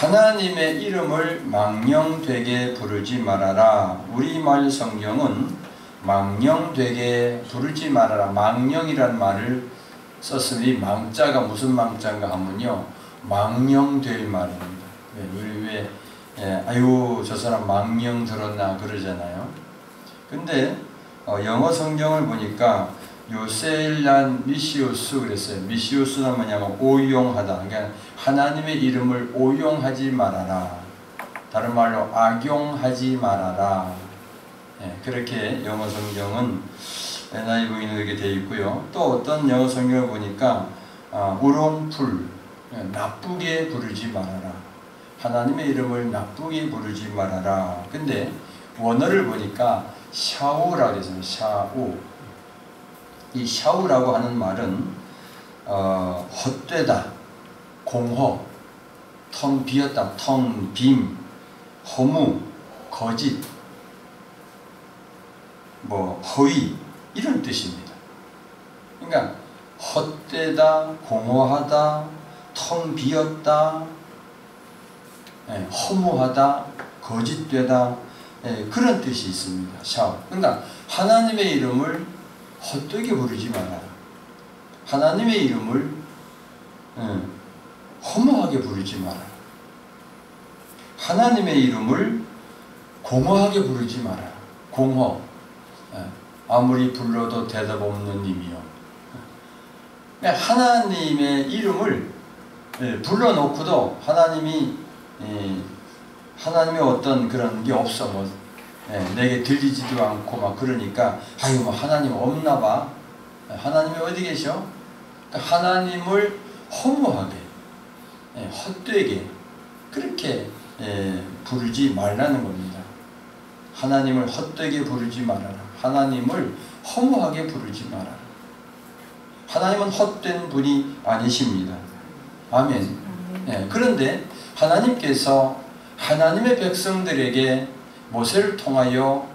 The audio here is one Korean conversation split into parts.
하나님의 이름을 망령되게 부르지 말아라. 우리말 성경은 망령되게 부르지 말아라. 망령이란 말을 썼으니 망자가 무슨 망자인가 하면요, 망령될 말입니다. 우리 왜 아유 저 사람 망령 들었나 그러잖아요. 근데 영어 성경을 보니까 요셀란 미시오스 그랬어요. 미시오스는 뭐냐면 오용하다. 그러니까 하나님의 이름을 오용하지 말아라. 다른 말로 악용하지 말아라. 그렇게 영어 성경은 NIV는 이렇게 되어 있고요. 또 어떤 영어 성경을 보니까 우롱풀, 나쁘게 부르지 말아라. 하나님의 이름을 나쁘게 부르지 말아라. 근데 원어를 보니까 샤우라고 했어요. 샤우. 이 샤우라고 하는 말은 헛되다, 공허, 텅 비었다, 텅 빔, 허무, 거짓, 허위 이런 뜻입니다. 그러니까 헛되다, 공허하다, 텅 비었다, 허무하다, 거짓되다, 그런 뜻이 있습니다. 샤우. 그러니까 하나님의 이름을 헛되게 부르지 마라. 하나님의 이름을 허무하게 부르지 마라. 하나님의 이름을 공허하게 부르지 마라. 공허. 아무리 불러도 대답 없는 님이요. 하나님의 이름을 불러놓고도 하나님의 어떤 그런 게 없어. 내게 들리지도 않고 막 그러니까 아유 하나님 없나 봐. 하나님이 어디 계셔? 하나님을 허무하게, 헛되게 그렇게 부르지 말라는 겁니다. 하나님을 헛되게 부르지 말아라. 하나님을 허무하게 부르지 말아라. 하나님은 헛된 분이 아니십니다. 아멘. 그런데 하나님께서 하나님의 백성들에게 모세를 통하여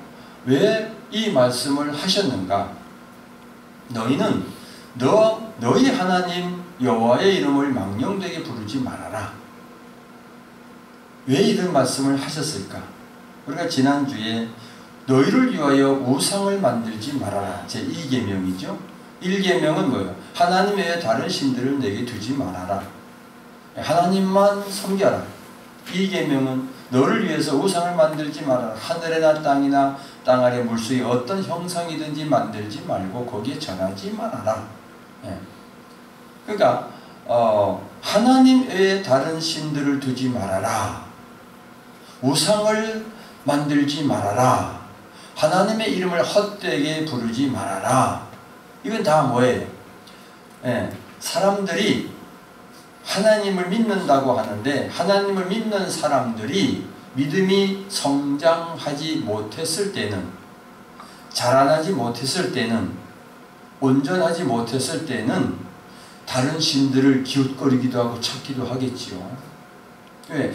왜 이 말씀을 하셨는가? 너희는 너희 하나님 여호와의 이름을 망령되게 부르지 말아라. 왜 이런 말씀을 하셨을까? 우리가 지난주에 너희를 위하여 우상을 만들지 말아라. 제2계명이죠. 1계명은 뭐예요? 하나님 외에 다른 신들을 내게 두지 말아라. 하나님만 섬겨라. 2계명은 너를 위해서 우상을 만들지 말아라. 하늘이나 땅이나 땅 아래 물속에 어떤 형상이든지 만들지 말고 거기에 전하지 말아라. 그러니까 하나님 외에 다른 신들을 두지 말아라. 우상을 만들지 말아라. 하나님의 이름을 헛되게 부르지 말아라. 이건 다 뭐예요? 사람들이 하나님을 믿는다고 하는데 하나님을 믿는 사람들이 믿음이 성장하지 못했을 때는, 자라나지 못했을 때는, 온전하지 못했을 때는 다른 신들을 기웃거리기도 하고 찾기도 하겠지요. 왜?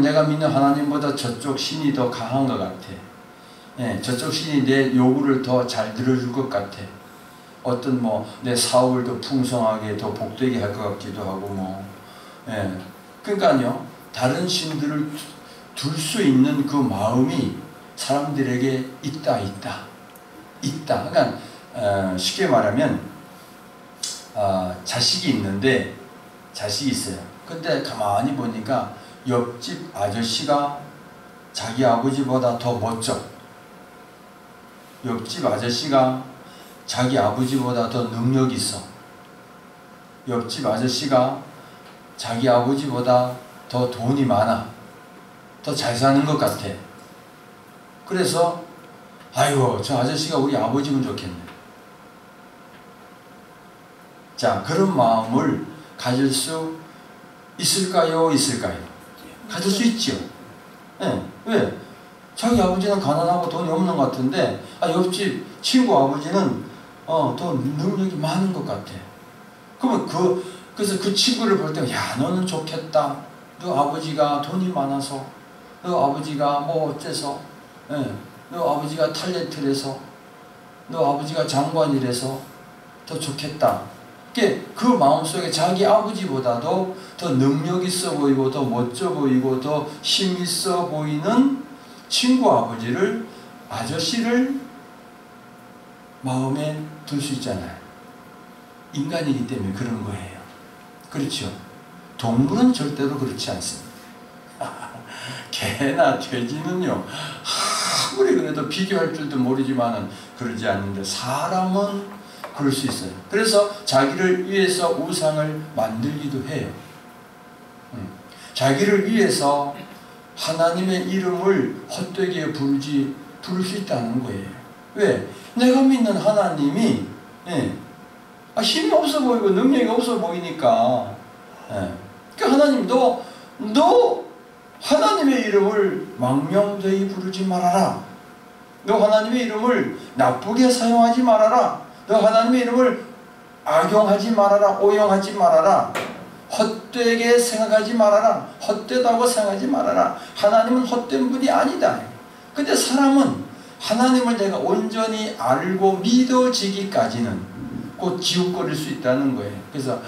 내가 믿는 하나님보다 저쪽 신이 더 강한 것 같아. 저쪽 신이 내 요구를 더 잘 들어줄 것 같아. 어떤 내 사업을 더 풍성하게 더 복되게 할 것 같기도 하고 그러니까요, 다른 신들을 둘 수 있는 그 마음이 사람들에게 있다. 그러니까 쉽게 말하면 자식이 있는데, 자식이 있어요. 근데 가만히 보니까 옆집 아저씨가 자기 아버지보다 더 멋져. 옆집 아저씨가 자기 아버지보다 더 능력 있어. 옆집 아저씨가 자기 아버지보다 더 돈이 많아. 더 잘 사는 것 같아. 그래서 아이고 저 아저씨가 우리 아버지면 좋겠네. 자, 그런 마음을 가질 수 있을까요? 가질 수 있죠. 왜? 자기 아버지는 가난하고 돈이 없는 것 같은데 옆집 친구 아버지는 더 능력이 많은 것 같아. 그러면 그래서 그 친구를 볼 때 야 너는 좋겠다. 너 아버지가 돈이 많아서, 너 아버지가 어째서, 너 아버지가 탤런트라서, 너 아버지가 장관이라서 더 좋겠다. 그 마음속에 자기 아버지보다도 더 능력 있어 보이고 더 멋져 보이고 더 힘 있어 보이는 친구 아저씨를 마음에 둘 수 있잖아요. 인간이기 때문에 그런 거예요. 그렇죠? 동물은 절대로 그렇지 않습니다. 개나 돼지는요, 아무리 그래도 비교할 줄도 모르지만은 그러지 않는데 사람은 그럴 수 있어요. 그래서 자기를 위해서 우상을 만들기도 해요. 자기를 위해서 하나님의 이름을 헛되게 부를 수 있다는 거예요. 왜? 내가 믿는 하나님이 힘이 없어 보이고 능력이 없어 보이니까 그러니까 하나님 너 하나님의 이름을 망령되이 부르지 말아라. 너 하나님의 이름을 나쁘게 사용하지 말아라. 너 하나님의 이름을 악용하지 말아라. 오용하지 말아라. 헛되게 생각하지 말아라. 헛되다고 생각하지 말아라. 하나님은 헛된 분이 아니다. 근데 사람은 하나님을 내가 온전히 알고 믿어지기까지는 곧 지옥거릴 수 있다는 거예요. 그래서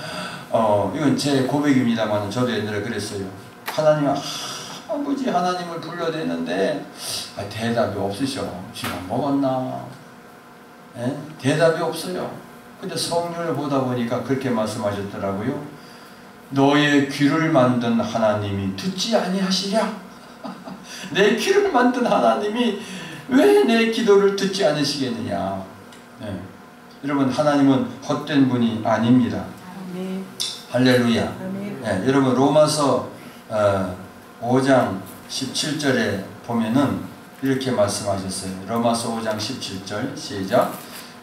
이건 제 고백입니다만 저도 옛날에 그랬어요. 아버지 하나님을 불러대는데 대답이 없으셔. 지금 먹었나? 대답이 없어요. 근데 성경을 보다 보니까 그렇게 말씀하셨더라고요. 너의 귀를 만든 하나님이 듣지 아니하시랴? 내 귀를 만든 하나님이 왜 내 기도를 듣지 않으시겠느냐? 여러분, 하나님은 헛된 분이 아닙니다. 아멘. 할렐루야. 아멘. 여러분, 로마서 5장 17절에 보면은 이렇게 말씀하셨어요. 로마서 5장 17절 시작.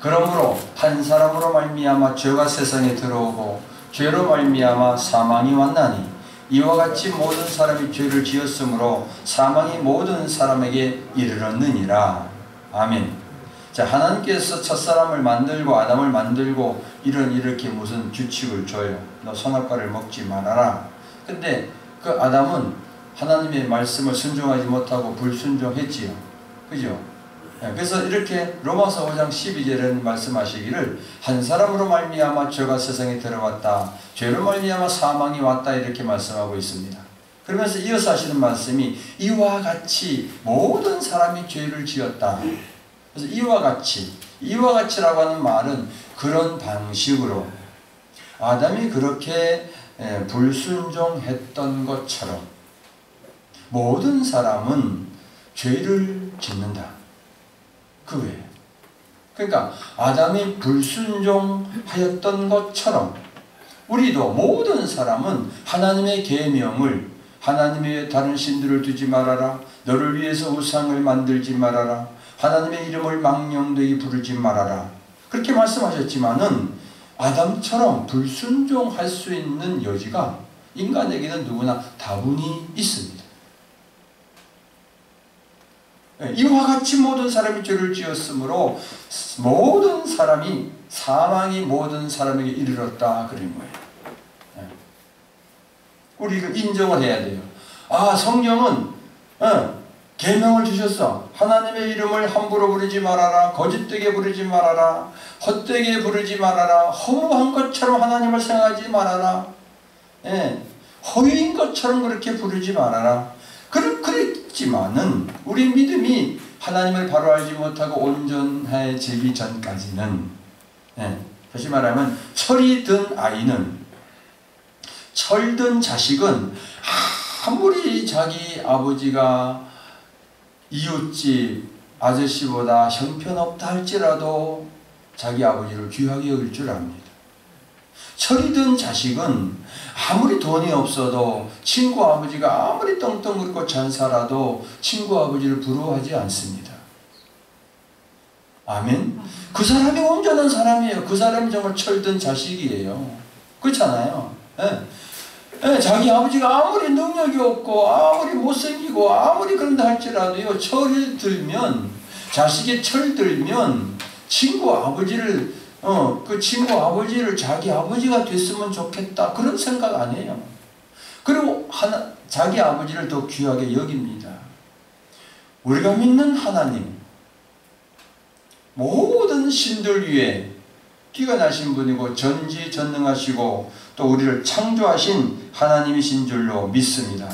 그러므로 한 사람으로 말미암아 죄가 세상에 들어오고 죄로 말미암아 사망이 왔나니 이와 같이 모든 사람이 죄를 지었으므로 사망이 모든 사람에게 이르렀느니라. 아멘. 자, 하나님께서 첫사람을 만들고 아담을 만들고 이렇게 무슨 규칙을 줘요. 너 선악과를 먹지 말아라. 근데 그 아담은 하나님의 말씀을 순종하지 못하고 불순종했지요. 그죠? 그래서 이렇게 로마서 5장 12절에는 말씀하시기를 한 사람으로 말미암아 죄가 세상에 들어왔다. 죄로 말미암아 사망이 왔다. 이렇게 말씀하고 있습니다. 그러면서 이어서 하시는 말씀이 이와 같이 모든 사람이 죄를 지었다. 그래서 이와 같이라고 하는 말은 그런 방식으로 아담이 그렇게 불순종했던 것처럼 모든 사람은 죄를 짓는다. 그 외에. 그러니까 아담이 불순종하였던 것처럼 우리도 모든 사람은 하나님의 계명을 하나님의 다른 신들을 두지 말아라. 너를 위해서 우상을 만들지 말아라. 하나님의 이름을 망령되이 부르지 말아라. 그렇게 말씀하셨지만은 아담처럼 불순종할 수 있는 여지가 인간에게는 누구나 다분히 있습니다. 이와 같이 모든 사람이 죄를 지었으므로 모든 사람이 사망이 모든 사람에게 이르렀다 그런 거예요. 우리가 인정을 해야 돼요. 성경은 계명을 주셨어. 하나님의 이름을 함부로 부르지 말아라. 거짓되게 부르지 말아라. 헛되게 부르지 말아라. 허무한 것처럼 하나님을 생각하지 말아라. 허위인 것처럼 그렇게 부르지 말아라. 그랬지만은 우리 믿음이 하나님을 바로 알지 못하고 온전해지기 전까지는 다시 말하면 철이 든 아이는 철든 자식은 아무리 자기 아버지가 이웃집 아저씨보다 형편없다 할지라도 자기 아버지를 귀하게 여길 줄 압니다. 철이 든 자식은 아무리 돈이 없어도 친구 아버지가 아무리 떵떵 긋고 잘 살아도 친구 아버지를 부러워하지 않습니다. 아멘. 그 사람이 온전한 사람이에요. 그 사람이 정말 철든 자식이에요. 그렇잖아요. 자기 아버지가 아무리 능력이 없고 아무리 못생기고 아무리 그런다 할지라도요, 철이 들면, 자식이 철들면 친구 아버지를 자기 아버지가 됐으면 좋겠다 그런 생각 안 해요. 그리고 자기 아버지를 더 귀하게 여깁니다. 우리가 믿는 하나님, 모든 신들 위에 뛰어나신 분이고 전지전능하시고 또 우리를 창조하신 하나님이신 줄로 믿습니다.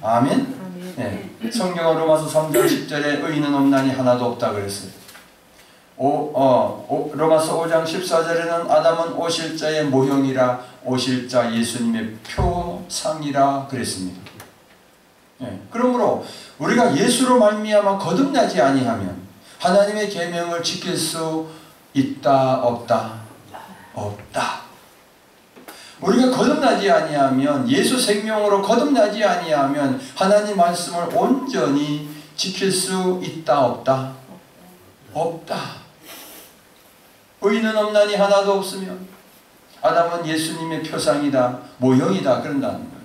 아멘. 네. 성경은 로마서 3장 10절에 의인은 없나니 하나도 없다 그랬어요. 로마서 5장 14절에는 아담은 오실자의 모형이라 오실자 예수님의 표상이라 그랬습니다. 네. 그러므로 우리가 예수로 말미암아 거듭나지 아니하면 하나님의 계명을 지킬 수 있다 없다? 없다. 우리가 거듭나지 아니하면, 예수 생명으로 거듭나지 아니하면 하나님 말씀을 온전히 지킬 수 있다 없다? 없다. 의인은 없나니 하나도 없으면 아담은 예수님의 표상이다, 모형이다 그런다는 거예요.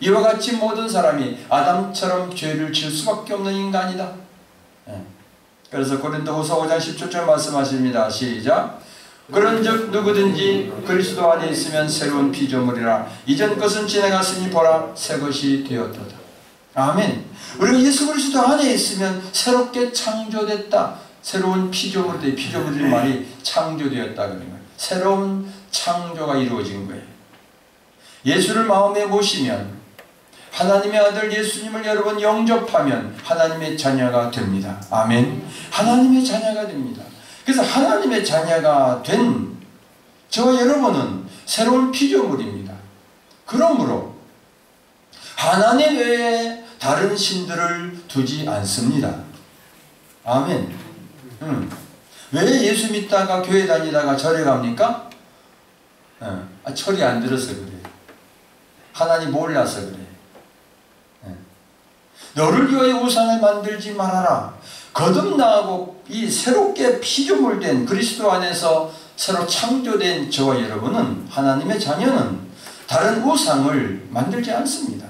이와 같이 모든 사람이 아담처럼 죄를 지을 수밖에 없는 인간이다. 그래서 고린도후서 5장 17절 말씀하십니다. 시작. 그런즉 누구든지 그리스도 안에 있으면 새로운 피조물이라 이전 것은 지나갔으니 보라 새 것이 되었도다. 아멘. 우리가 예수 그리스도 안에 있으면 새롭게 창조됐다. 새로운 피조물들, 피조물들의 말이 창조되었다 그런 거예요. 새로운 창조가 이루어진 거예요. 예수를 마음에 모시면, 하나님의 아들 예수님을 여러분 영접하면 하나님의 자녀가 됩니다. 아멘. 하나님의 자녀가 됩니다. 그래서 하나님의 자녀가 된 저와 여러분은 새로운 피조물입니다. 그러므로 하나님 외에 다른 신들을 두지 않습니다. 아멘. 왜 예수 믿다가 교회 다니다가 절에 갑니까? 철이 안 들어서 그래요. 하나님 몰라서 그래요. 너를 위하여 우상을 만들지 말아라. 거듭나고 이 새롭게 피조물된 그리스도 안에서 새로 창조된 저와 여러분은, 하나님의 자녀는 다른 우상을 만들지 않습니다.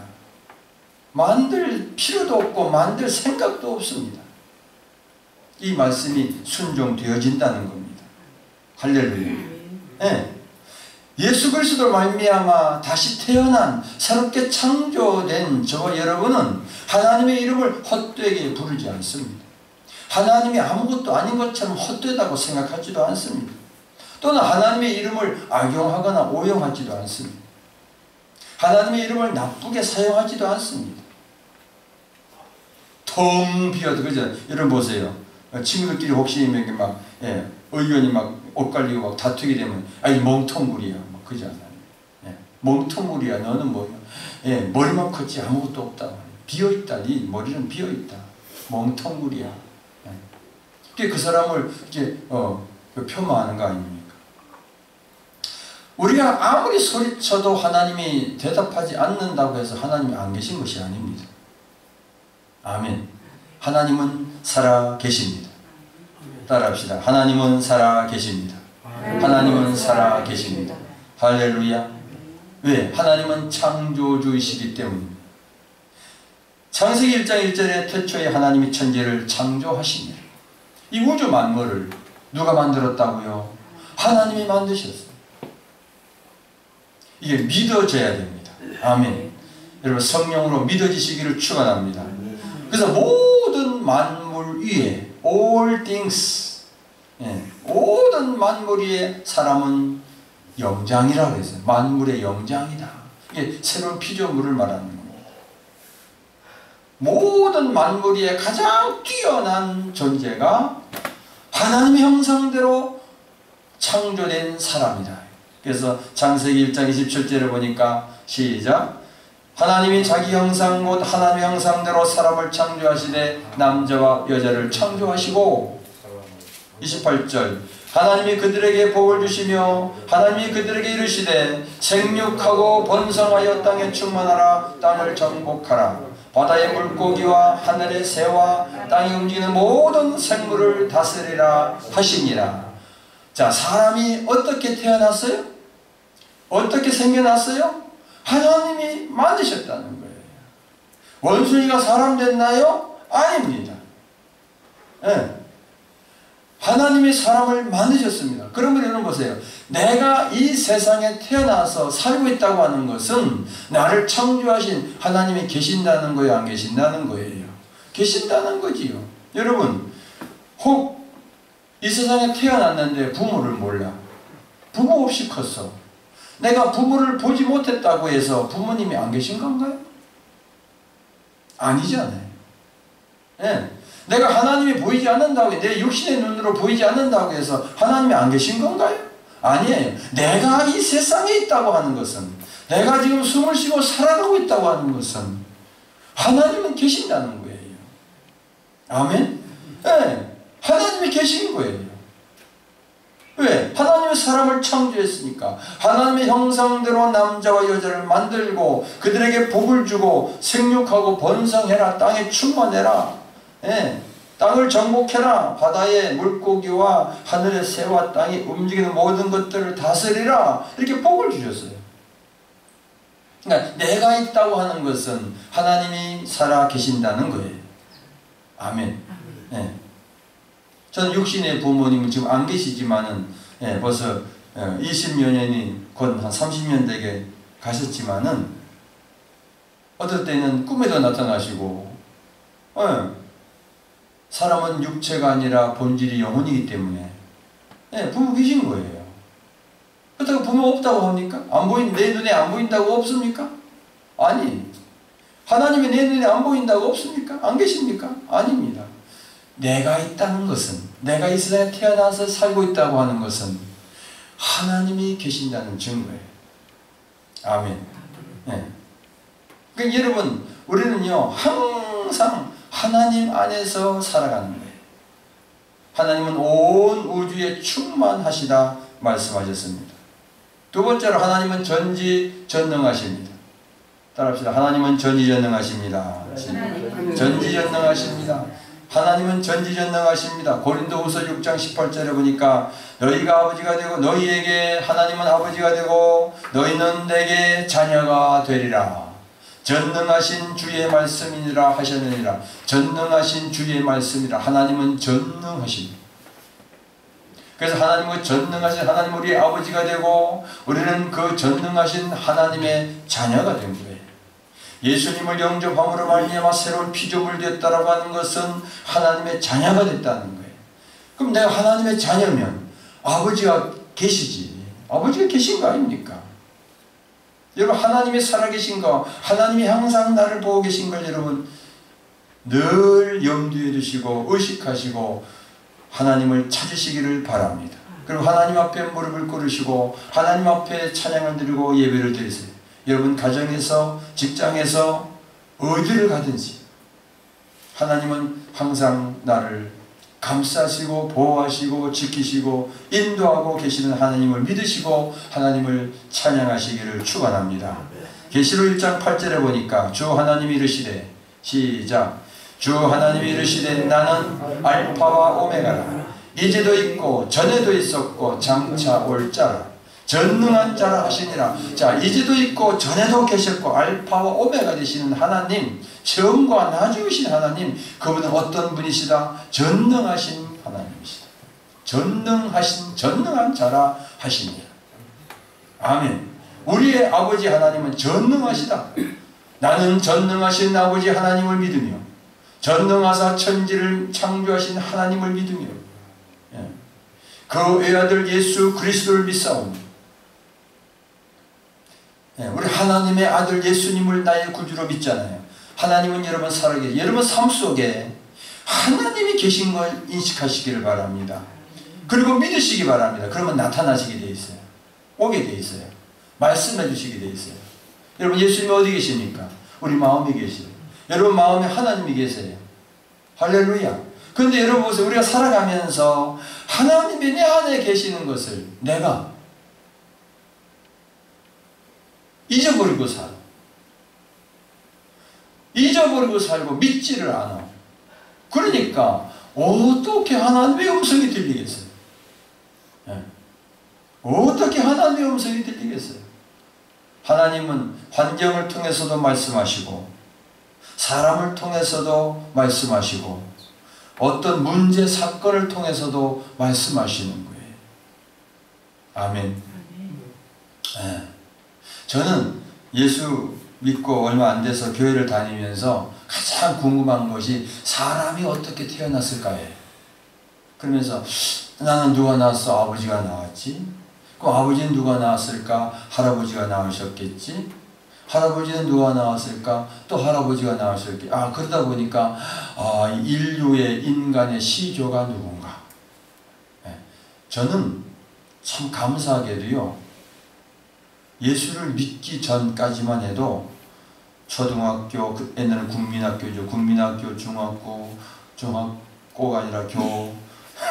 만들 필요도 없고 만들 생각도 없습니다. 이 말씀이 순종되어진다는 겁니다. 할렐루야. 네. 예수 그리스도로 말미암아 다시 태어난 새롭게 창조된 저와 여러분은 하나님의 이름을 헛되게 부르지 않습니다. 하나님이 아무것도 아닌 것처럼 헛되다고 생각하지도 않습니다. 또는 하나님의 이름을 악용하거나 오용하지도 않습니다. 하나님의 이름을 나쁘게 사용하지도 않습니다. 텅 비어도, 그죠? 여러분 보세요. 친구들끼리 혹시 막, 의견이 막 엇갈리고 막 다투게 되면, 아이, 멍텅구리야. 막 그러지 않아요. 멍텅구리야. 너는 뭐야? 머리만 컸지 아무것도 없다. 비어있다. 네 머리는 비어있다. 멍텅구리야. 그 사람을 이렇게 폄하하는 거 아닙니까? 우리가 아무리 소리쳐도 하나님이 대답하지 않는다고 해서 하나님이 안 계신 것이 아닙니다. 아멘. 하나님은 살아 계십니다. 따라합시다. 하나님은 살아 계십니다. 하나님은 살아 계십니다. 할렐루야. 왜? 하나님은 창조주이시기 때문입니다. 창세기 1장 1절에 태초에 하나님이 천지를 창조하시니라. 이 우주 만물을 누가 만들었다고요? 하나님이 만드셨어요. 이게 믿어져야 됩니다. 아멘. 여러분 성령으로 믿어지시기를 축원합니다. 그래서 모든 만물 위에 all things, 모든 만물 위에 사람은 영장이라고 했어요. 만물의 영장이다. 이게 새로운 피조물을 말하는 겁니다. 모든 만물 위에 가장 뛰어난 존재가 하나님의 형상대로 창조된 사람이다. 그래서 창세기 1장 27절에 보니까 시작. 하나님이 자기 형상 곧 하나님의 형상대로 사람을 창조하시되 남자와 여자를 창조하시고 28절 하나님이 그들에게 복을 주시며 하나님이 그들에게 이르시되 생육하고 번성하여 땅에 충만하라 땅을 정복하라 바다의 물고기와 하늘의 새와 땅에 움직이는 모든 생물을 다스리라 하시니라. 자, 사람이 어떻게 태어났어요? 어떻게 생겨났어요? 하나님이 만드셨다는 거예요. 원숭이가 사람 됐나요? 아닙니다. 하나님이 사람을 만드셨습니다. 그러면 여러분 보세요. 내가 이 세상에 태어나서 살고 있다고 하는 것은 나를 창조하신 하나님이 계신다는 거예요? 안 계신다는 거예요? 계신다는 거지요. 여러분, 혹 이 세상에 태어났는데 부모를 몰라. 부모 없이 컸어. 내가 부모를 보지 못했다고 해서 부모님이 안 계신 건가요? 아니잖아요. 예. 내가 하나님이 보이지 않는다고, 내 육신의 눈으로 보이지 않는다고 해서 하나님이 안 계신 건가요? 아니에요. 내가 이 세상에 있다고 하는 것은, 내가 지금 숨을 쉬고 살아가고 있다고 하는 것은 하나님은 계신다는 거예요. 아멘? 네, 하나님이 계신 거예요. 왜? 하나님이 사람을 창조했으니까. 하나님의 형상대로 남자와 여자를 만들고 그들에게 복을 주고 생육하고 번성해라, 땅에 충만해라, 예, 땅을 정복해라, 바다의 물고기와 하늘의 새와 땅이 움직이는 모든 것들을 다스리라, 이렇게 복을 주셨어요. 그러니까 내가 있다고 하는 것은 하나님이 살아 계신다는 거예요. 아멘. 예. 저는 육신의 부모님은 지금 안 계시지만은, 예, 벌써 20여 년이 곧 한 30년 되게 가셨지만은, 어떨 때는 꿈에도 나타나시고, 예, 사람은 육체가 아니라 본질이 영혼이기 때문에, 예, 부모 계신 거예요. 그렇다고 부모 없다고 합니까? 내 눈에 안 보인다고 없습니까? 아니. 하나님이 내 눈에 안 보인다고 없습니까? 안 계십니까? 아닙니다. 내가 있다는 것은, 내가 이 세상에 태어나서 살고 있다고 하는 것은 하나님이 계신다는 증거예요. 아멘. 네. 그러니까 여러분, 우리는요, 항상 하나님 안에서 살아가는 거예요. 하나님은 온 우주에 충만하시다 말씀하셨습니다. 두 번째로, 하나님은 전지전능하십니다. 따라합시다. 하나님은 전지전능하십니다. 전지전능하십니다. 하나님은 전지전능하십니다. 고린도후서 6장 18절에 보니까, 너희가 아버지가 되고 너희에게 하나님은 아버지가 되고 너희는 내게 자녀가 되리라. 전능하신 주의 말씀이니라 하셨느니라. 전능하신 주의 말씀이라. 하나님은 전능하십니다. 그래서 하나님은 전능하신 하나님, 우리의 아버지가 되고 우리는 그 전능하신 하나님의 자녀가 된 거예요. 예수님을 영접함으로 말미암아 새로운 피조물 됐다라고 하는 것은 하나님의 자녀가 됐다는 거예요. 그럼 내가 하나님의 자녀면 아버지가 계시지. 아버지가 계신 거 아닙니까? 여러분, 하나님이 살아계신 거, 하나님이 항상 나를 보고 계신 걸 여러분 늘 염두에 두시고 의식하시고 하나님을 찾으시기를 바랍니다. 그리고 하나님 앞에 무릎을 꿇으시고 하나님 앞에 찬양을 드리고 예배를 드리세요. 여러분, 가정에서, 직장에서, 어디를 가든지 하나님은 항상 나를 감싸시고 보호하시고 지키시고 인도하고 계시는 하나님을 믿으시고 하나님을 찬양하시기를 축원합니다. 계시록 1장 8절에 보니까, 주 하나님이 이르시되, 시작, 주 하나님이 이르시되 나는 알파와 오메가라. 이제도 있고 전에도 있었고 장차 올 자라. 전능한 자라 하시니라. 자, 이제도 있고 전에도 계셨고 알파와 오메가 되시는 하나님, 처음과 나중이신 하나님, 그분은 어떤 분이시다? 전능하신 하나님이시다. 전능한 자라 하시니라. 아멘. 우리의 아버지 하나님은 전능하시다. 나는 전능하신 아버지 하나님을 믿으며 전능하사 천지를 창조하신 하나님을 믿으며 그 외아들 예수 그리스도를 믿사오니, 우리 하나님의 아들 예수님을 나의 구주로 믿잖아요. 하나님은 여러분 살아계세요. 여러분 삶 속에 하나님이 계신 걸 인식하시기를 바랍니다. 그리고 믿으시기 바랍니다. 그러면 나타나시게 되어 있어요. 오게 되어 있어요. 말씀해 주시게 되어 있어요. 여러분, 예수님이 어디 계십니까? 우리 마음에 계세요. 여러분 마음에 하나님이 계세요. 할렐루야. 그런데 여러분 보세요. 우리가 살아가면서 하나님이 내 안에 계시는 것을 내가 잊어버리고 살아. 잊어버리고 살고 믿지를 않아. 그러니까 어떻게 하나님의 음성이 들리겠어요? 어떻게 하나님의 음성이 들리겠어요? 하나님은 환경을 통해서도 말씀하시고 사람을 통해서도 말씀하시고 어떤 문제 사건을 통해서도 말씀하시는 거예요. 아멘. 네. 저는 예수 믿고 얼마 안 돼서 교회를 다니면서 가장 궁금한 것이 사람이 어떻게 태어났을까요? 그러면서 나는 누가 낳았어? 아버지가 낳았지? 그 아버지는 누가 낳았을까? 할아버지가 낳으셨겠지? 할아버지는 누가 낳았을까? 또 할아버지가 낳으셨겠지? 그러다 보니까 인류의 인간의 시조가 누군가? 저는 참 감사하게도요, 예수를 믿기 전까지만 해도 초등학교, 옛날에는 국민학교죠. 국민학교, 중학교가 아니라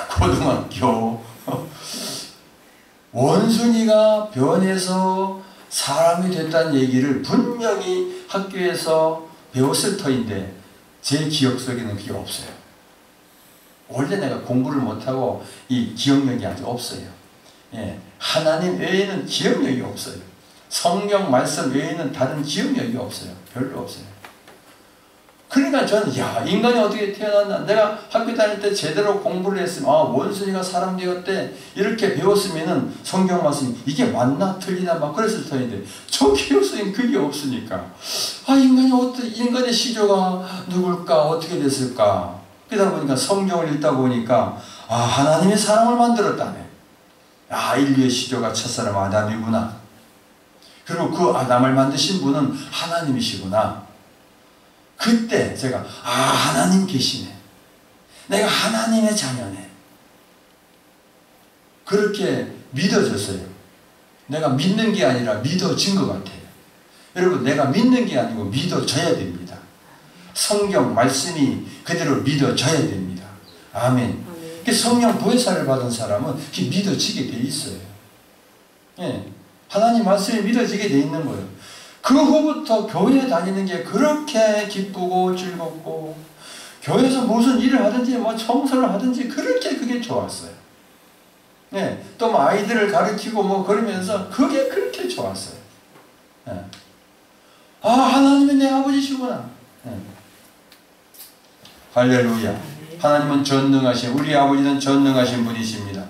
고등학교. 원숭이가 변해서 사람이 됐다는 얘기를 분명히 학교에서 배웠을 터인데 제 기억 속에는 그게 없어요. 원래 내가 공부를 못하고 이 기억력이 아주 없어요. 하나님 외에는 기억력이 없어요. 성경 말씀 외에는 다른 기억력이 없어요. 별로 없어요. 그러니까 저는 인간이 어떻게 태어났나, 내가 학교 다닐 때 제대로 공부를 했으면 원숭이가 사람 되었대 이렇게 배웠으면은 성경 말씀이 이게 맞나 틀리나 막 그랬을 터인데 저 기억 속엔 그게 없으니까 인간의 시조가 누굴까, 어떻게 됐을까. 그러다 보니까 성경을 읽다 보니까 하나님이 사람을 만들었다네. 인류의 시조가 첫사람 아담이구나. 그리고 그 아담을 만드신 분은 하나님이시구나. 그때 제가 하나님 계시네. 내가 하나님의 자녀네. 그렇게 믿어졌어요. 내가 믿는 게 아니라 믿어진 것 같아요. 여러분, 내가 믿는 게 아니고 믿어져야 됩니다. 성경 말씀이 그대로 믿어져야 됩니다. 아멘. 성령 보혜사를 받은 사람은 믿어지게 돼 있어요. 하나님 말씀이 믿어지게 돼 있는 거예요. 그 후부터 교회 다니는 게 그렇게 기쁘고 즐겁고, 교회에서 무슨 일을 하든지 청소를 하든지 그렇게 그게 좋았어요. 또 아이들을 가르치고 그러면서 그게 그렇게 좋았어요. 하나님이 내 아버지시구나. 할렐루야. 하나님은 전능하신, 우리 아버지는 전능하신 분이십니다.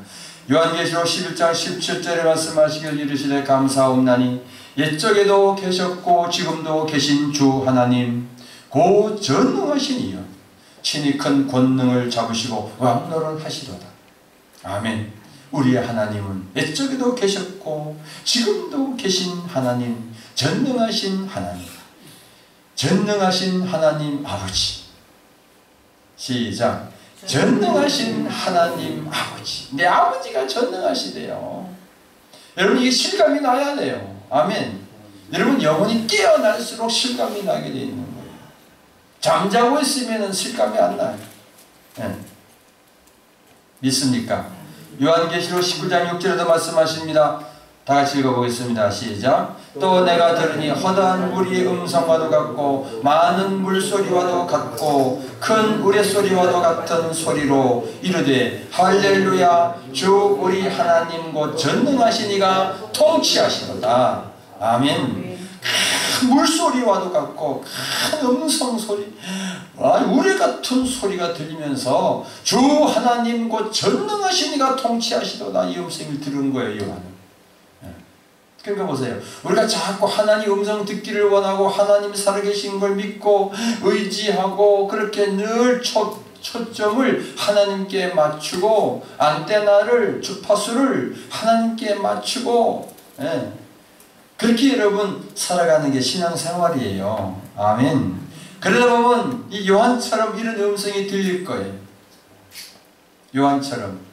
요한계시록 11장 17절에 말씀하시길 이르시되 감사옵나니 옛적에도 계셨고 지금도 계신 주 하나님 고 전능하신 이여 친히 큰 권능을 잡으시고 왕노를 하시도다. 아멘. 우리의 하나님은 옛적에도 계셨고 지금도 계신 하나님, 전능하신 하나님, 전능하신 하나님 아버지. 시작. 전능하신 하나님 아버지. 내 아버지가 전능하시대요. 여러분, 이게 실감이 나야 돼요. 아멘. 여러분, 영혼이 깨어날수록 실감이 나게 되어 있는 거예요. 잠자고 있으면 실감이 안 나요. 믿습니까? 요한계시록 19장 6절에도 말씀하십니다. 다 같이 읽어보겠습니다. 시작. 또 내가 들으니 허다한 무리의 음성과도 같고 많은 물소리와도 같고 큰 우레소리와도 같은 소리로 이르되 할렐루야 주 우리 하나님 곧 전능하신 이가 통치하시도다. 아멘. 큰 물소리와도 같고 큰 음성소리, 우레 같은 소리가 들리면서 주 하나님 곧 전능하신 이가 통치하시도다. 이 음성을 들은 거예요, 요한은. 그러니까 보세요. 우리가 자꾸 하나님 음성 듣기를 원하고 하나님 살아계신 걸 믿고 의지하고 그렇게 늘 초점을 하나님께 맞추고 안테나를, 주파수를 하나님께 맞추고 그렇게 여러분 살아가는 게 신앙생활이에요. 아멘. 그러다 보면 이 요한처럼 이런 음성이 들릴 거예요. 요한처럼.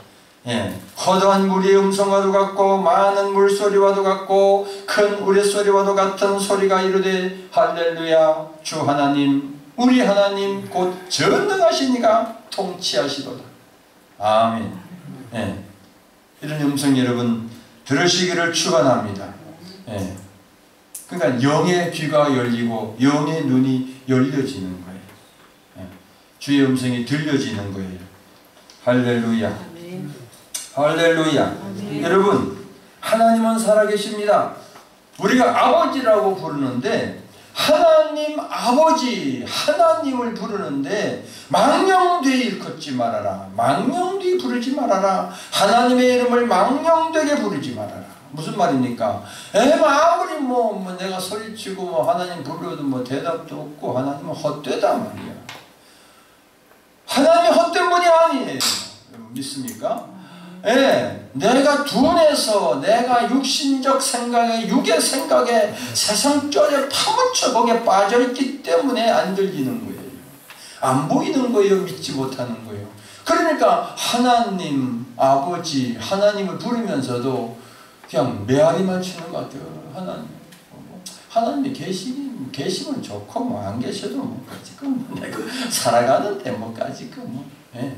허다한 무리의 음성과도 같고 많은 물소리와도 같고 큰 우레소리와도 같은 소리가 이르되 할렐루야 주 하나님 우리 하나님 곧 전능하신 이가 통치하시도다. 아멘. 이런 음성 여러분 들으시기를 축원합니다. 그러니까 영의 귀가 열리고 영의 눈이 열려지는 거예요. 주의 음성이 들려지는 거예요. 할렐루야. 할렐루야. 아멘. 여러분, 하나님은 살아계십니다. 우리가 아버지라고 부르는데 하나님 아버지, 하나님을 부르는데 망령되이 일컫지 말아라. 망령되이 부르지 말아라. 하나님의 이름을 망령되게 부르지 말아라. 무슨 말입니까? 아무리 내가 소리치고 하나님 불러도 대답도 없고 하나님은 헛되다 말이야. 하나님이 헛된 분이 아니에요. 여러분 믿습니까? 예, 내가 둔해서 내가 육신적 생각에 육의 생각에 세상적에 파묻혀 거기에 빠져있기 때문에 안 들리는 거예요. 안 보이는 거예요. 믿지 못하는 거예요. 그러니까 하나님 아버지 하나님을 부르면서도 그냥 메아리만 치는 것 같아요. 하나님이 계시면 좋고 뭐 안 계셔도 뭐까지 내가 살아가는데 뭐까지 예.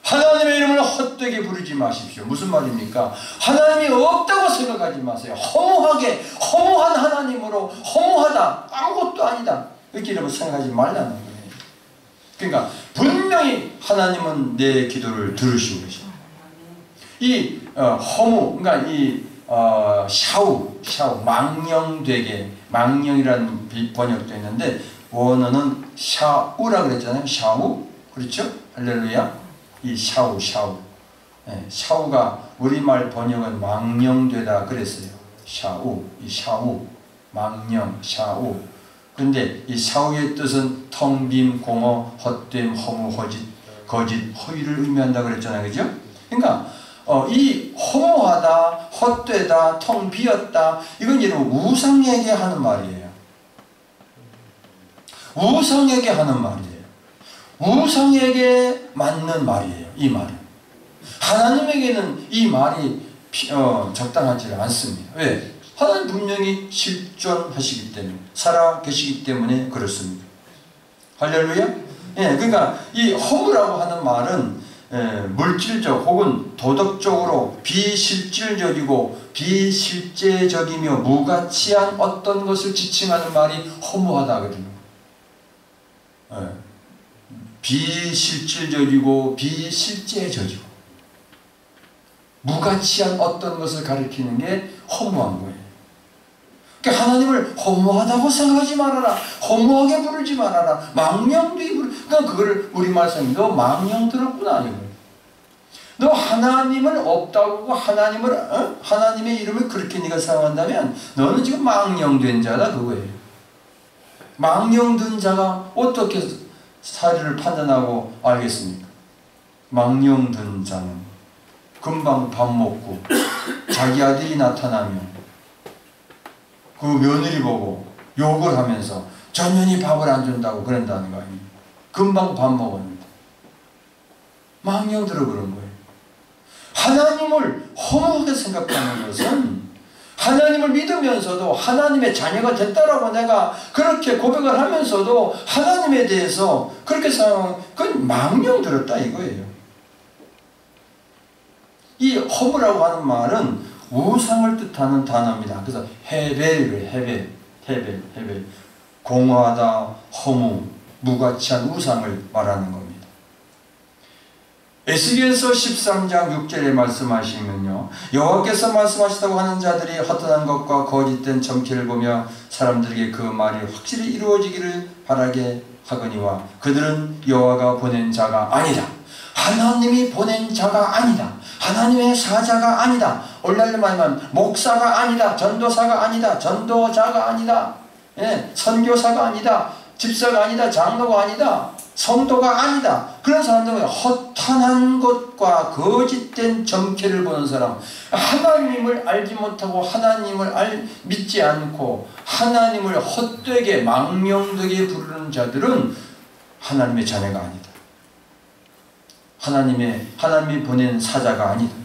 하나님의 이름을 헛되게 부르지 마십시오. 무슨 말입니까? 하나님이 없다고 생각하지 마세요. 허무한 하나님으로 허무하다 아무것도 아니다 이렇게 여러분 생각하지 말라는 거예요. 그러니까 분명히 하나님은 내 기도를 들으시고 계십니다. 이 허무 그러니까 이 샤우 망령되게 망령이라는 번역도 있는데 원어는 샤우라 그랬잖아요. 샤우 그렇죠? 할렐루야. 이 샤우 예, 샤우가 우리말 번역은 망령되다 그랬어요. 이 샤우 망령 샤우. 근데 이 샤우의 뜻은 텅 빈 공허 헛됨 허무 거짓 허위를 의미한다 그랬잖아요. 그죠? 그러니까 이 허무하다, 헛되다, 텅 비었다 이건 여러분 우상에게 하는 말이에요. 우상에게 하는 말이에요. 우상에게 맞는 말이에요. 이 말은. 하나님에게는 이 말이 적당하지 않습니다. 왜? 하나님 분명히 실존하시기 때문에 살아 계시기 때문에 그렇습니다. 할렐루야? 예, 그러니까 이 허무라고 하는 말은 물질적 혹은 도덕적으로 비실질적이고 비실제적이며 무가치한 어떤 것을 지칭하는 말이 허무하다거든요. 비실질적이고 비실제적이고 무가치한 어떤 것을 가리키는 게 허무한 거예요. 그러니까 하나님을 허무하다고 생각하지 말아라. 허무하게 부르지 말아라. 망령되이 그러니까 그거를 우리말 saying 너 망령 들었구나 이거. 너 하나님을 없다고 하나님의 이름을 그렇게 네가 생각한다면 너는 지금 망령된 자다 그거예요. 망령된 자가 어떻게 사리를 판단하고 알겠습니까? 망령된 자는 금방 밥 먹고 자기 아들이 나타나면 그 며느리 보고 욕을 하면서 전년이 밥을 안 준다고 그런다는 거 아닙니까? 금방 밥 먹었는데 망령들어 그런 거예요. 하나님을 허무하게 생각하는 것은 하나님을 믿으면서도 하나님의 자녀가 됐다라고 내가 그렇게 고백을 하면서도 하나님에 대해서 그렇게 생각하면 그건 망령들었다 이거예요. 이 허무라고 하는 말은 우상을 뜻하는 단어입니다. 그래서 헤벨 공허하다 허무 무가치한 우상을 말하는 겁니다. 에스겔서 13장 6절에 말씀하시면요 여호와께서 말씀하시다고 하는 자들이 허탄한 것과 거짓된 점괘를 보며 사람들에게 그 말이 확실히 이루어지기를 바라게 하거니와 그들은 여호와가 보낸 자가 아니다. 하나님이 보낸 자가 아니다. 하나님의 사자가 아니다. 오늘날 말하면 목사가 아니다. 전도사가 아니다. 전도자가 아니다. 예, 선교사가 아니다. 집사가 아니다. 장로가 아니다. 성도가 아니다. 그런 사람들은 허탄한 것과 거짓된 점괘를 보는 사람, 하나님을 알지 못하고 하나님을 믿지 않고 하나님을 헛되게 망령되게 부르는 자들은 하나님의 자녀가 아니다. 하나님이 보낸 사자가 아니다.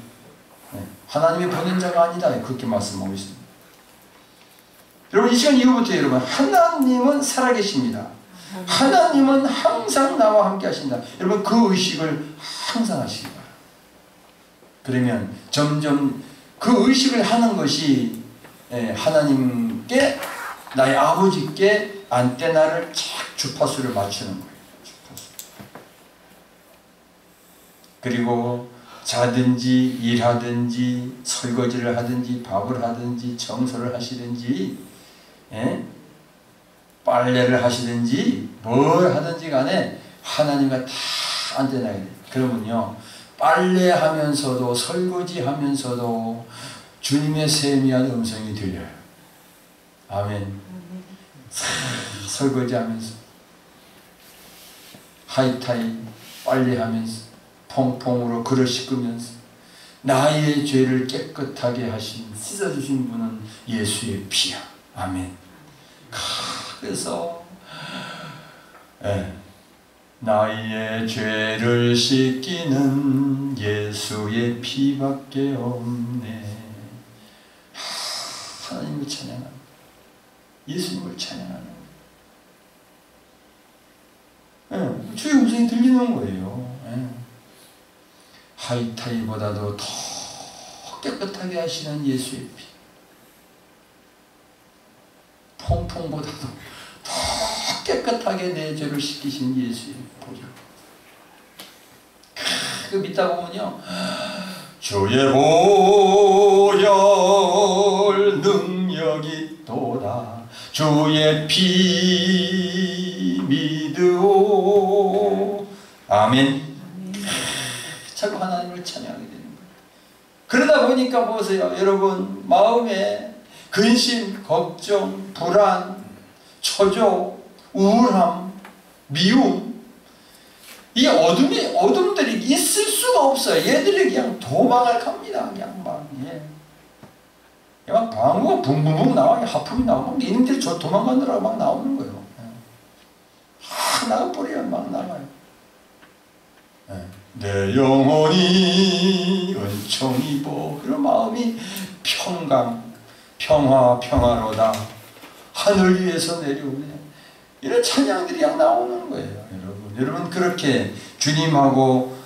하나님이 보낸 자가 아니다. 그렇게 말씀하고 있습니다. 여러분 이 시간 이후부터 여러분 하나님은 살아계십니다. 하나님은 항상 나와 함께 하신다. 여러분 그 의식을 항상 하시기 바랍니다. 그러면 점점 그 의식을 하는 것이 하나님께 나의 아버지께 안테나를 착 주파수를 맞추는 거예요. 그리고 자든지 일하든지 설거지를 하든지 밥을 하든지 청소를 하시든지 빨래를 하시든지 뭘 하든지 간에 하나님과 다 안테나가 돼요. 그러면요 빨래하면서도 설거지하면서도 주님의 세미한 음성이 들려요. 아멘. 설거지하면서 하이타이 빨래하면서 퐁퐁으로 그릇 씻으면서 나의 죄를 깨끗하게 하신, 씻어주신 분은 예수의 피야. 아멘. 그래서 나의 죄를 씻기는 예수의 피밖에 없네. 하나님을 찬양하는, 예수님을 찬양하는 주의 음성이 들리는 거예요. 하이타이보다도 더 깨끗하게 하시는 예수의 피, 퐁퐁보다도 더 깨끗하게 내 죄를 씻기신 예수의 보혈. 그 믿다 보면요, 주의 보혈 능력이 있도다, 주의 피 믿으오. 아멘. 자꾸 하나님을 찬양하게 되는 거예요. 그러다 보니까 보세요, 여러분, 마음에 근심, 걱정, 불안, 초조, 우울함, 미움, 이 어둠들이 있을 수가 없어요. 얘들이 그냥 도망을 갑니다. 그냥 막, 막 방구가 붕붕붕 나와요. 하품이 나오고, 막 이놈들이 저 도망가느라고 막 나오는 거예요. 나가버려요. 막 나가요. 내 영혼이 은총 입어, 그런 마음이 평화로다, 하늘 위에서 내려오네, 이런 찬양들이 그냥 나오는 거예요. 여러분 그렇게 주님하고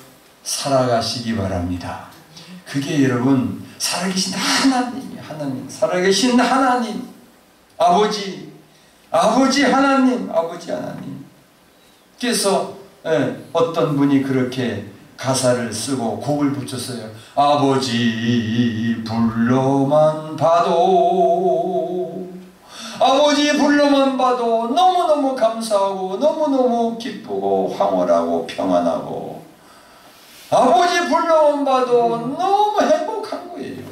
살아가시기 바랍니다. 그게 여러분 살아계신 하나님, 살아계신 하나님, 아버지 하나님, 그래서 어떤 분이 그렇게 가사를 쓰고 곡을 붙였어요. 아버지 불러만 봐도, 아버지 불러만 봐도 너무너무 감사하고 너무너무 기쁘고 황홀하고 평안하고, 아버지 불러만 봐도 너무 행복한 거예요.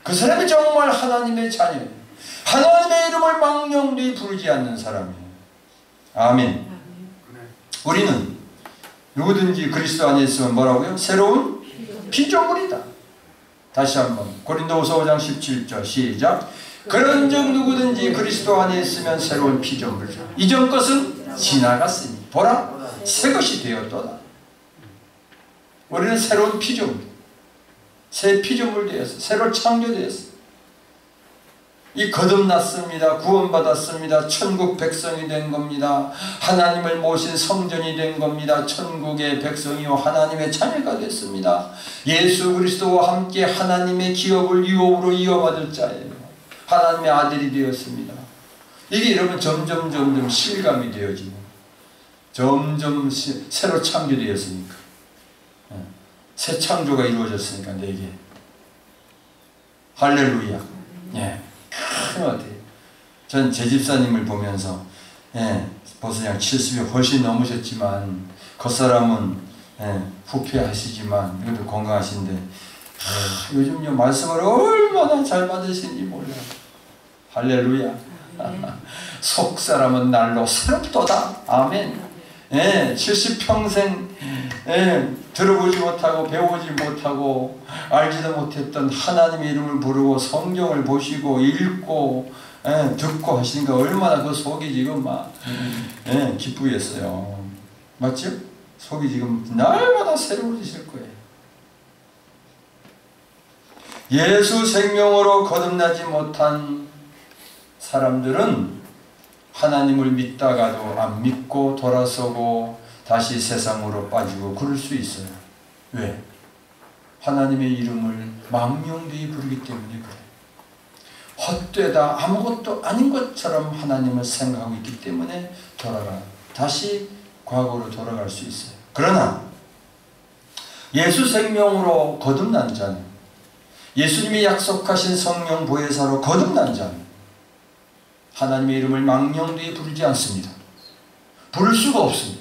그 사람이 정말 하나님의 자녀예요. 하나님의 이름을 망령되이 부르지 않는 사람이에요. 아멘. 우리는 누구든지 그리스도 안에 있으면 뭐라고요? 새로운 피조물이다. 다시 한번 고린도후서 5장 17절 시작. 그런즉 누구든지 그리스도 안에 있으면 새로운 피조물이다. 이전 것은 지나갔으니 보라 새 것이 되었도다. 우리는 새로운 피조물, 새 피조물 되었어. 새로 창조되었어. 이 거듭났습니다. 구원받았습니다. 천국 백성이 된 겁니다. 하나님을 모신 성전이 된 겁니다. 천국의 백성이요 하나님의 자녀가 됐습니다. 예수 그리스도와 함께 하나님의 기업을 유업으로 이어받을 자예요. 하나님의 아들이 되었습니다. 이게 여러분 점점 실감이 되어지고, 점점 새로 창조되었으니까, 새 창조가 이루어졌으니까 내게 할렐루야. 큰 것 같아요. 전 제 집사님을 보면서, 벌써 그냥 70이 훨씬 넘으셨지만, 겉사람은 후패하시지만 그래도 건강하신데, 요즘요 말씀을 얼마나 잘 받으신지 몰라요. 할렐루야. 속사람은 날로 새롭도다. 아멘. 70평생 들어보지 못하고 배우지 못하고 알지도 못했던 하나님의 이름을 부르고 성경을 보시고 읽고 듣고 하시니까 얼마나 그 속이 지금 막 기쁘겠어요. 맞죠? 속이 지금 날마다 새로워지실 거예요. 예수 생명으로 거듭나지 못한 사람들은 하나님을 믿다가도 안 믿고 돌아서고 다시 세상으로 빠지고 그럴 수 있어요. 왜? 하나님의 이름을 망령되이 부르기 때문에 그래요. 헛되다, 아무것도 아닌 것처럼 하나님을 생각하고 있기 때문에 다시 과거로 돌아갈 수 있어요. 그러나 예수 생명으로 거듭난 자는, 예수님이 약속하신 성령 보혜사로 거듭난 자는 하나님의 이름을 망령되이 부르지 않습니다. 부를 수가 없습니다.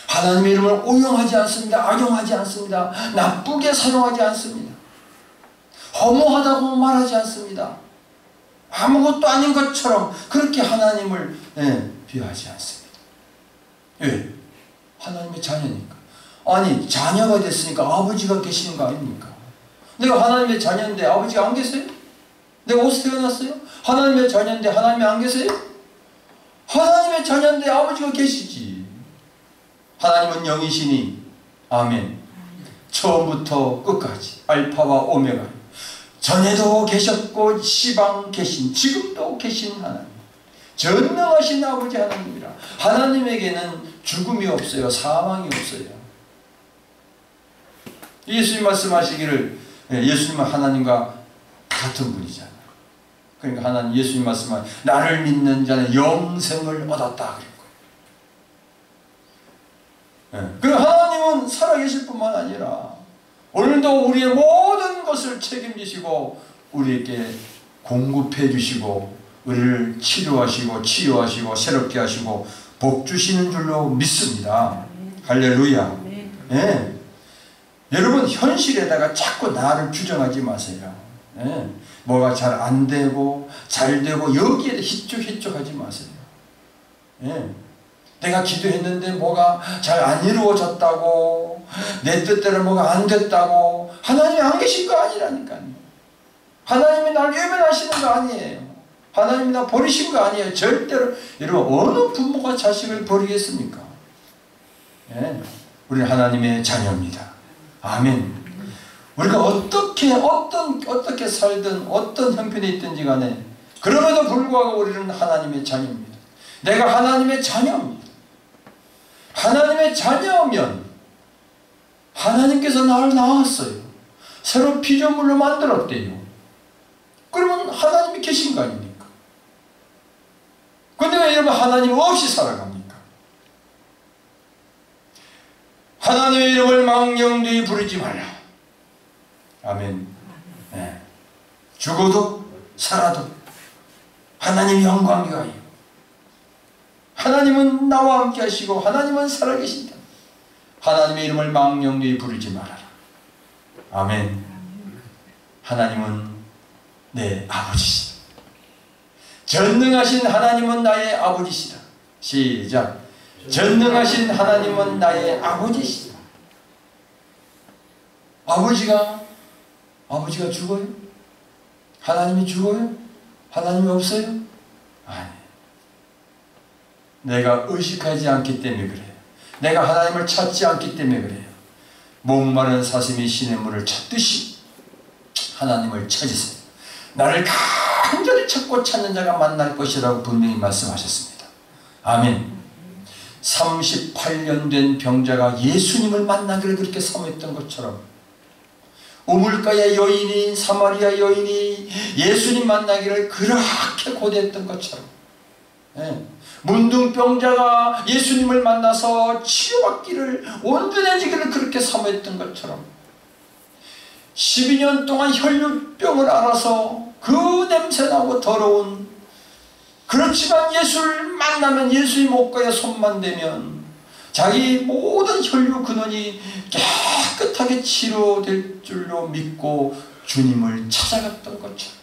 하나님의 이름을 오용하지 않습니다. 악용하지 않습니다. 나쁘게 사용하지 않습니다. 허무하다고 말하지 않습니다. 아무것도 아닌 것처럼 그렇게 하나님을 비하하지 않습니다. 왜? 하나님의 자녀니까. 아니 자녀가 됐으니까 아버지가 계시는 거 아닙니까? 내가 하나님의 자녀인데 아버지가 안 계세요? 내가 어디서 태어났어요? 하나님의 자녀인데 하나님이 안 계세요? 하나님의 자녀인데 아버지가 계시지. 하나님은 영이시니 아멘. 처음부터 끝까지 알파와 오메가, 전에도 계셨고 시방 계신, 지금도 계신 하나님, 전능하신 아버지 하나님이라. 하나님에게는 죽음이 없어요. 사망이 없어요. 예수님 말씀하시기를, 예수님은 하나님과 같은 분이잖아요. 그러니까 하나님, 예수님 말씀은 나를 믿는 자는 영생을 얻었다 그랬고요. 그리고 하나님은 살아계실 뿐만 아니라 오늘도 우리의 모든 것을 책임지시고 우리에게 공급해 주시고 우리를 치료하시고 치유하시고 새롭게 하시고 복 주시는 줄로 믿습니다. 할렐루야. 예. 여러분, 현실에다가 자꾸 나를 규정하지 마세요. 예. 뭐가 잘 안 되고 잘 되고 여기에 희쭉희쭉하지 마세요. 예. 내가 기도했는데 뭐가 잘 안 이루어졌다고, 내 뜻대로 뭐가 안 됐다고, 하나님이 안 계신 거 아니라니까요. 하나님이 나를 외면하시는 거 아니에요. 하나님이 나 버리신 거 아니에요. 절대로. 여러분, 어느 부모가 자식을 버리겠습니까? 예. 우리는 하나님의 자녀입니다. 아멘. 우리가 어떻게 살든 어떤 형편에 있든지 간에 그럼에도 불구하고 우리는 하나님의 자녀입니다. 내가 하나님의 자녀입니다. 하나님의 자녀면 하나님께서 나를 낳았어요. 새로운 피조물로 만들었대요. 그러면 하나님이 계신 거 아닙니까? 근데 왜 여러분 하나님 없이 살아갑니까? 하나님의 이름을 망령되이 부르지 말라. 아멘. 네. 죽어도 살아도 하나님 영광 위하여. 하나님은 나와 함께 하시고 하나님은 살아계신다. 하나님의 이름을 망령되이 부르지 말아라. 아멘. 하나님은 내 아버지시다. 전능하신 하나님은 나의 아버지시다. 시작. 전능하신 하나님은 나의 아버지시다. 아버지가 죽어요? 하나님이 죽어요? 하나님이 없어요? 아니. 내가 의식하지 않기 때문에 그래요. 내가 하나님을 찾지 않기 때문에 그래요. 목마른 사슴이 시냇물을 찾듯이 하나님을 찾으세요. 나를 간절히 찾고 찾는 자가 만날 것이라고 분명히 말씀하셨습니다. 아멘. 38년 된 병자가 예수님을 만나기를 그렇게 사모했던 것처럼 우물가의 여인이, 사마리아 여인이 예수님 만나기를 그렇게 고대했던 것처럼, 예. 문둥병자가 예수님을 만나서 치료받기를, 온전해지기를 그렇게 사모했던 것처럼 12년 동안 혈류병을 앓아서 그 냄새나고 더러운, 그렇지만 예수를 만나면 예수의 목가에 손만 대면 자기 모든 혈류 근원이 깨끗하게 치료될 줄로 믿고 주님을 찾아갔던 것처럼,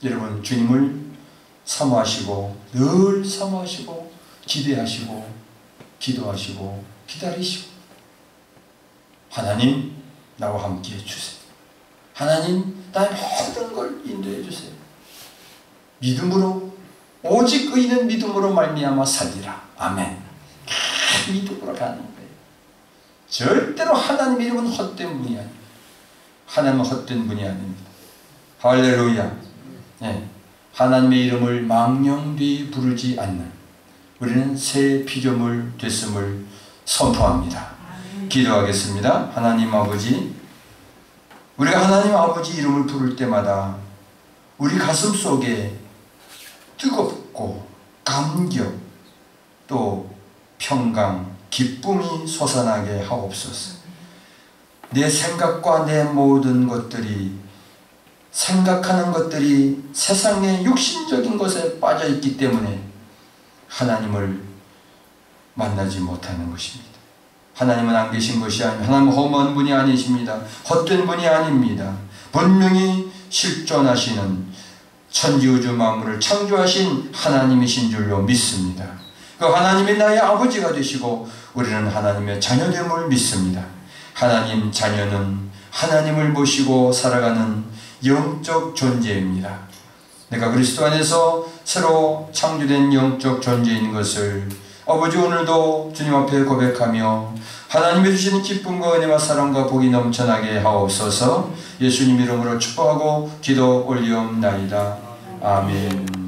여러분, 주님을 사모하시고 늘 사모하시고 기대하시고 기도하시고 기다리시고, 하나님 나와 함께 해주세요. 하나님 나의 모든 걸 인도해 주세요. 믿음으로, 오직 의인은 믿음으로 말미암아 살리라. 아멘. 믿음으로 가는 거예요. 절대로 하나님의 이름은 헛된 분이 아닙니다. 하나님은 헛된 분이 아닙니다. 할렐루야. 네. 하나님의 이름을 망령되이 부르지 않는 우리는 새 피조물 됐음을 선포합니다. 기도하겠습니다. 하나님 아버지, 우리가 하나님 아버지 이름을 부를 때마다 우리 가슴 속에 뜨겁고 감격, 또 평강, 기쁨이 솟아나게 하옵소서. 내 생각과 내 모든 것들이, 생각하는 것들이 세상의 육신적인 것에 빠져있기 때문에 하나님을 만나지 못하는 것입니다. 하나님은 안 계신 것이 아닙니다. 하나님은 험한 분이 아니십니다. 헛된 분이 아닙니다. 분명히 실존하시는 천지우주 만물을 창조하신 하나님이신 줄로 믿습니다. 그 하나님이 나의 아버지가 되시고 우리는 하나님의 자녀됨을 믿습니다. 하나님 자녀는 하나님을 모시고 살아가는 영적 존재입니다. 내가 그리스도 안에서 새로 창조된 영적 존재인 것을 아버지 오늘도 주님 앞에 고백하며 하나님이 주시는 기쁨과 은혜와 사랑과 복이 넘쳐나게 하옵소서. 예수님 이름으로 축복하고 기도 올리옵나이다. 아멘.